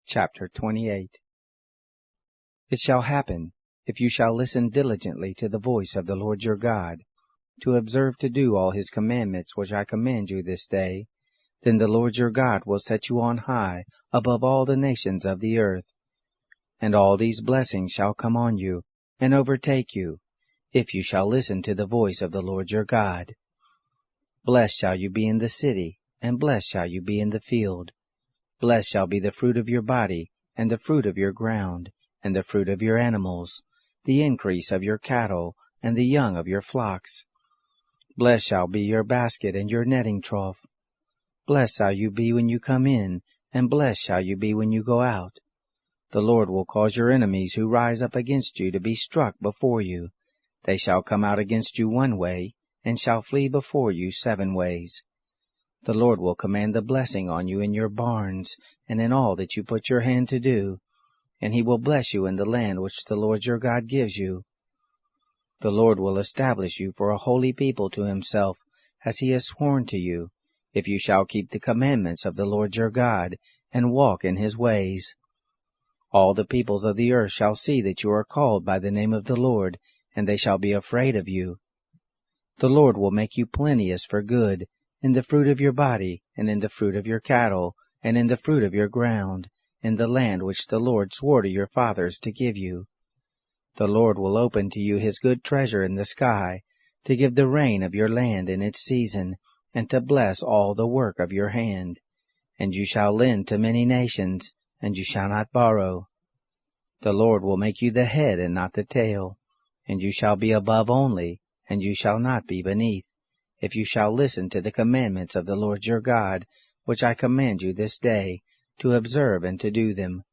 Chapter 28. It shall happen, if you shall listen diligently to the voice of the Lord your God, to observe to do all his commandments which I command you this day, then the Lord your God will set you on high above all the nations of the earth. And all these blessings shall come on you, and overtake you, if you shall listen to the voice of the Lord your God. Blessed shall you be in the city, and blessed shall you be in the field. Blessed shall be the fruit of your body, and the fruit of your ground, and the fruit of your animals, the increase of your cattle, and the young of your flocks. Blessed shall be your basket and your netting trough. Blessed shall you be when you come in, and blessed shall you be when you go out. The Lord will cause your enemies who rise up against you to be struck before you. They shall come out against you one way, and shall flee before you 7 ways. The Lord will command the blessing on you in your barns, and in all that you put your hand to do, and he will bless you in the land which the Lord your God gives you. The Lord will establish you for a holy people to himself, as he has sworn to you, if you shall keep the commandments of the Lord your God, and walk in his ways. All the peoples of the earth shall see that you are called by the name of the Lord, and they shall be afraid of you. The Lord will make you plenteous for good, in the fruit of your body, and in the fruit of your cattle, and in the fruit of your ground, in the land which the Lord swore to your fathers to give you. The Lord will open to you his good treasure in the sky, to give the rain of your land in its season, and to bless all the work of your hand. And you shall lend to many nations, and you shall not borrow. The Lord will make you the head and not the tail, and you shall be above only, and you shall not be beneath, if you shall listen to the commandments of the Lord your God, which I command you this day, to observe and to do them,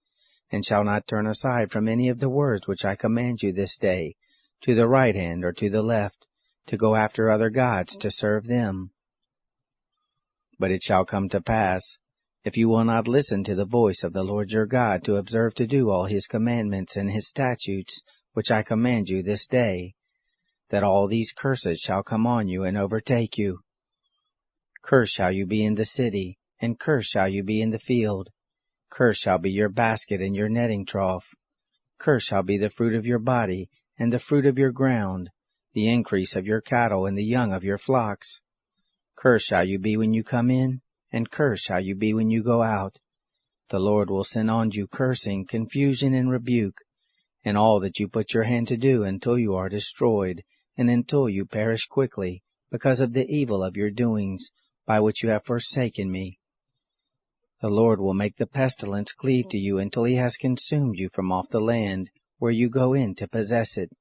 and shall not turn aside from any of the words which I command you this day, to the right hand or to the left, to go after other gods to serve them. But it shall come to pass, if you will not listen to the voice of the Lord your God to observe to do all his commandments and his statutes, which I command you this day, that all these curses shall come on you and overtake you. Cursed shall you be in the city, and cursed shall you be in the field. Cursed shall be your basket and your netting trough. Cursed shall be the fruit of your body, and the fruit of your ground, the increase of your cattle, and the young of your flocks. Cursed shall you be when you come in, and cursed shall you be when you go out. The Lord will send on you cursing, confusion, and rebuke, and all that you put your hand to do until you are destroyed, and until you perish quickly, because of the evil of your doings, by which you have forsaken me. The Lord will make the pestilence cleave to you until he has consumed you from off the land, where you go in to possess it.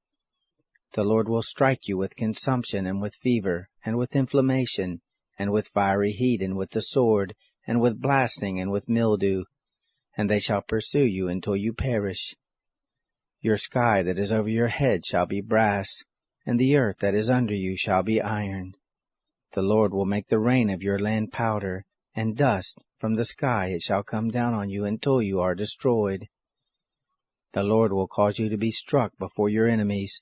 The Lord will strike you with consumption, and with fever, and with inflammation, and with fiery heat, and with the sword, and with blasting, and with mildew, and they shall pursue you until you perish. Your sky that is over your head shall be brass, and the earth that is under you shall be iron. The Lord will make the rain of your land powder, and dust from the sky it shall come down on you until you are destroyed. The Lord will cause you to be struck before your enemies.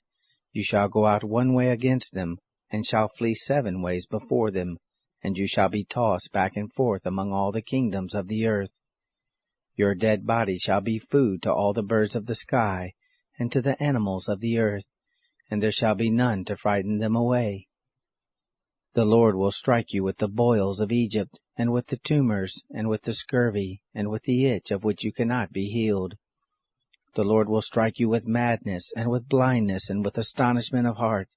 You shall go out one way against them, and shall flee 7 ways before them, and you shall be tossed back and forth among all the kingdoms of the earth. Your dead body shall be food to all the birds of the sky, and to the animals of the earth, and there shall be none to frighten them away. The Lord will strike you with the boils of Egypt, and with the tumors, and with the scurvy, and with the itch of which you cannot be healed. The Lord will strike you with madness, and with blindness, and with astonishment of heart,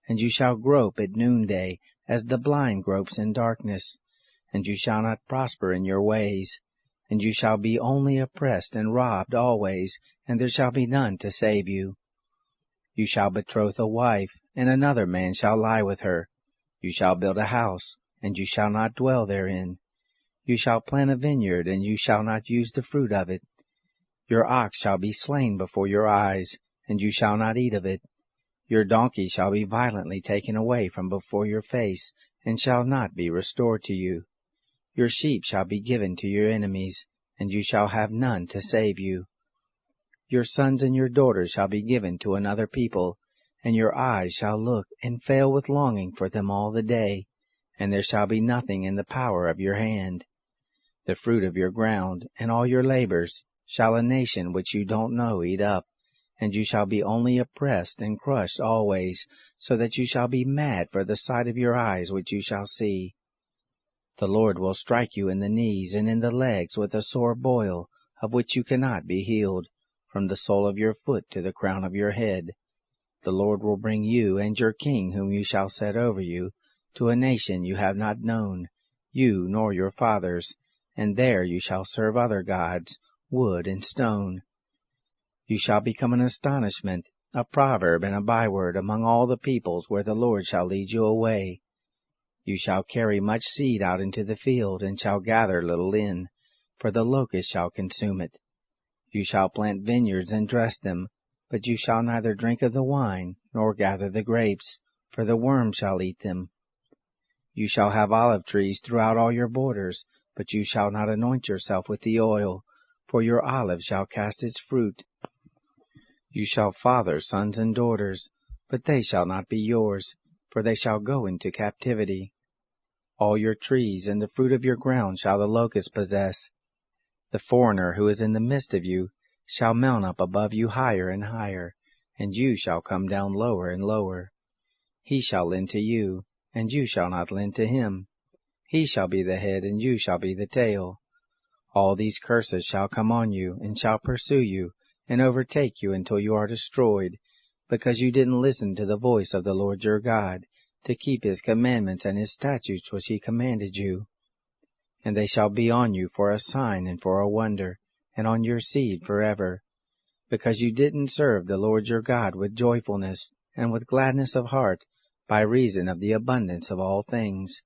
and you shall grope at noonday, as the blind gropes in darkness, and you shall not prosper in your ways, and you shall be only oppressed and robbed always, and there shall be none to save you. You shall betroth a wife, and another man shall lie with her. You shall build a house, and you shall not dwell therein. You shall plant a vineyard, and you shall not use the fruit of it. Your ox shall be slain before your eyes, and you shall not eat of it. Your donkey shall be violently taken away from before your face, and shall not be restored to you. Your sheep shall be given to your enemies, and you shall have none to save you. Your sons and your daughters shall be given to another people, and your eyes shall look and fail with longing for them all the day, and there shall be nothing in the power of your hand. The fruit of your ground, and all your labors, shall a nation which you don't know eat up, and you shall be only oppressed and crushed always, so that you shall be mad for the sight of your eyes which you shall see. The Lord will strike you in the knees and in the legs with a sore boil, of which you cannot be healed, from the sole of your foot to the crown of your head. The Lord will bring you and your king whom you shall set over you, to a nation you have not known, you nor your fathers, and there you shall serve other gods, wood and stone. You shall become an astonishment, a proverb and a byword among all the peoples where the Lord shall lead you away. You shall carry much seed out into the field, and shall gather little in, for the locust shall consume it. You shall plant vineyards and dress them, but you shall neither drink of the wine, nor gather the grapes, for the worm shall eat them. You shall have olive trees throughout all your borders, but you shall not anoint yourself with the oil, for your olive shall cast its fruit. You shall father sons and daughters, but they shall not be yours, for they shall go into captivity. All your trees and the fruit of your ground shall the locust possess. The foreigner who is in the midst of you shall mount up above you higher and higher, and you shall come down lower and lower. He shall lend to you, and you shall not lend to him. He shall be the head, and you shall be the tail. All these curses shall come on you, and shall pursue you, and overtake you until you are destroyed, because you didn't listen to the voice of the Lord your God, to keep his commandments and his statutes which he commanded you. And they shall be on you for a sign and for a wonder, and on your seed forever, because you didn't serve the Lord your God with joyfulness and with gladness of heart, by reason of the abundance of all things.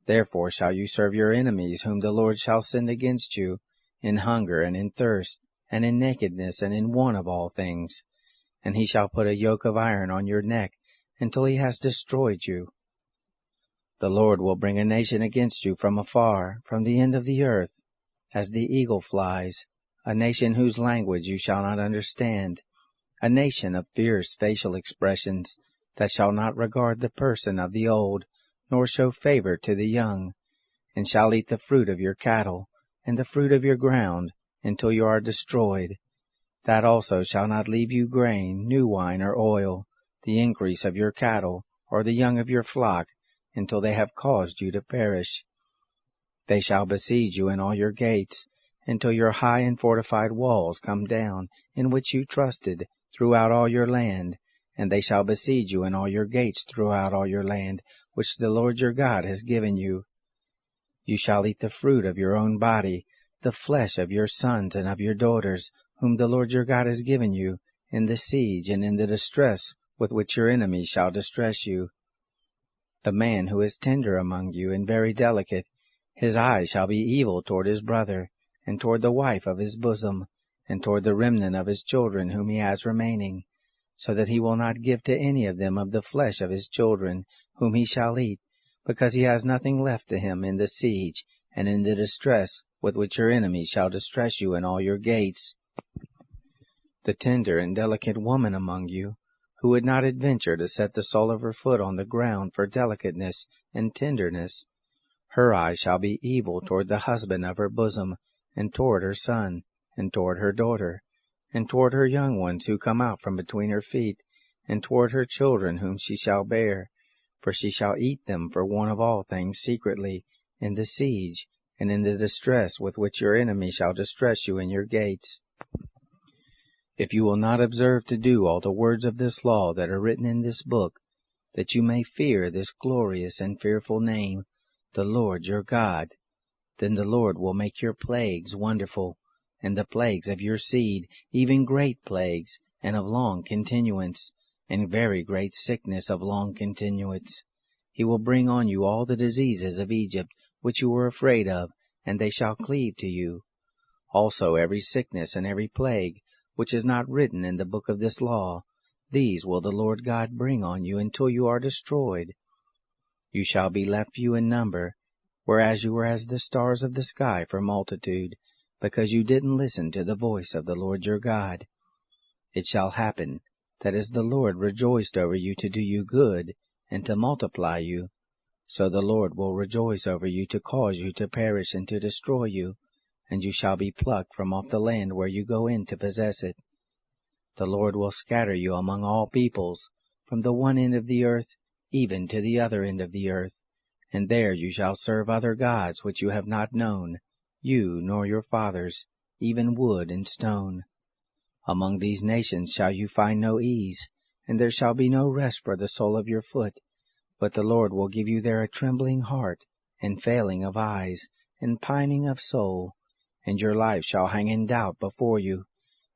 Therefore shall you serve your enemies, whom the Lord shall send against you, in hunger and in thirst, and in nakedness and in want of all things. And he shall put a yoke of iron on your neck, until he has destroyed you. The Lord will bring a nation against you from afar, from the end of the earth, as the eagle flies, a nation whose language you shall not understand, a nation of fierce facial expressions, that shall not regard the person of the old, nor show favor to the young, and shall eat the fruit of your cattle, and the fruit of your ground, until you are destroyed. That also shall not leave you grain, new wine, or oil, the increase of your cattle, or the young of your flock, until they have caused you to perish. They shall besiege you in all your gates, until your high and fortified walls come down, in which you trusted, throughout all your land, and they shall besiege you in all your gates throughout all your land, which the Lord your God has given you. You shall eat the fruit of your own body, the flesh of your sons and of your daughters, whom the Lord your God has given you, in the siege and in the distress with which your enemies shall distress you. The man who is tender among you and very delicate, his eye shall be evil toward his brother, and toward the wife of his bosom, and toward the remnant of his children whom he has remaining, so that he will not give to any of them of the flesh of his children, whom he shall eat, because he has nothing left to him in the siege and in the distress with which your enemies shall distress you in all your gates. The tender and delicate woman among you, who would not adventure to set the sole of her foot on the ground for delicateness and tenderness, her eye shall be evil toward the husband of her bosom, and toward her son, and toward her daughter, and toward her young ones who come out from between her feet, and toward her children whom she shall bear, for she shall eat them for want of all things secretly, in the siege, and in the distress with which your enemy shall distress you in your gates. If you will not observe to do all the words of this law that are written in this book, that you may fear this glorious and fearful name, the Lord your God, then the Lord will make your plagues wonderful, and the plagues of your seed, even great plagues, and of long continuance, and very great sickness of long continuance. He will bring on you all the diseases of Egypt, which you were afraid of, and they shall cleave to you. Also every sickness and every plague, which is not written in the book of this law, these will the Lord God bring on you until you are destroyed. You shall be left few in number, whereas you were as the stars of the sky for multitude, because you didn't listen to the voice of the Lord your God. It shall happen, that as the Lord rejoiced over you to do you good, and to multiply you, so the Lord will rejoice over you to cause you to perish and to destroy you, and you shall be plucked from off the land where you go in to possess it. The Lord will scatter you among all peoples, from the one end of the earth even to the other end of the earth, and there you shall serve other gods which you have not known, you nor your fathers, even wood and stone. Among these nations shall you find no ease, and there shall be no rest for the sole of your foot. But the Lord will give you there a trembling heart, and failing of eyes, and pining of soul, and your life shall hang in doubt before you,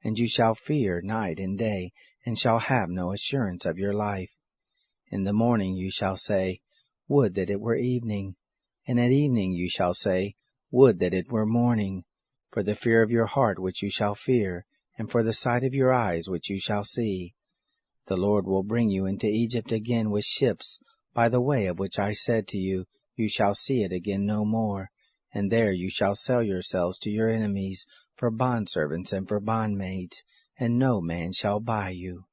and you shall fear night and day, and shall have no assurance of your life. In the morning you shall say, Would that it were evening, and at evening you shall say, Would that it were morning, for the fear of your heart which you shall fear, and for the sight of your eyes which you shall see. The Lord will bring you into Egypt again with ships, by the way of which I said to you, You shall see it again no more, and there you shall sell yourselves to your enemies for bondservants and for bondmaids, and no man shall buy you.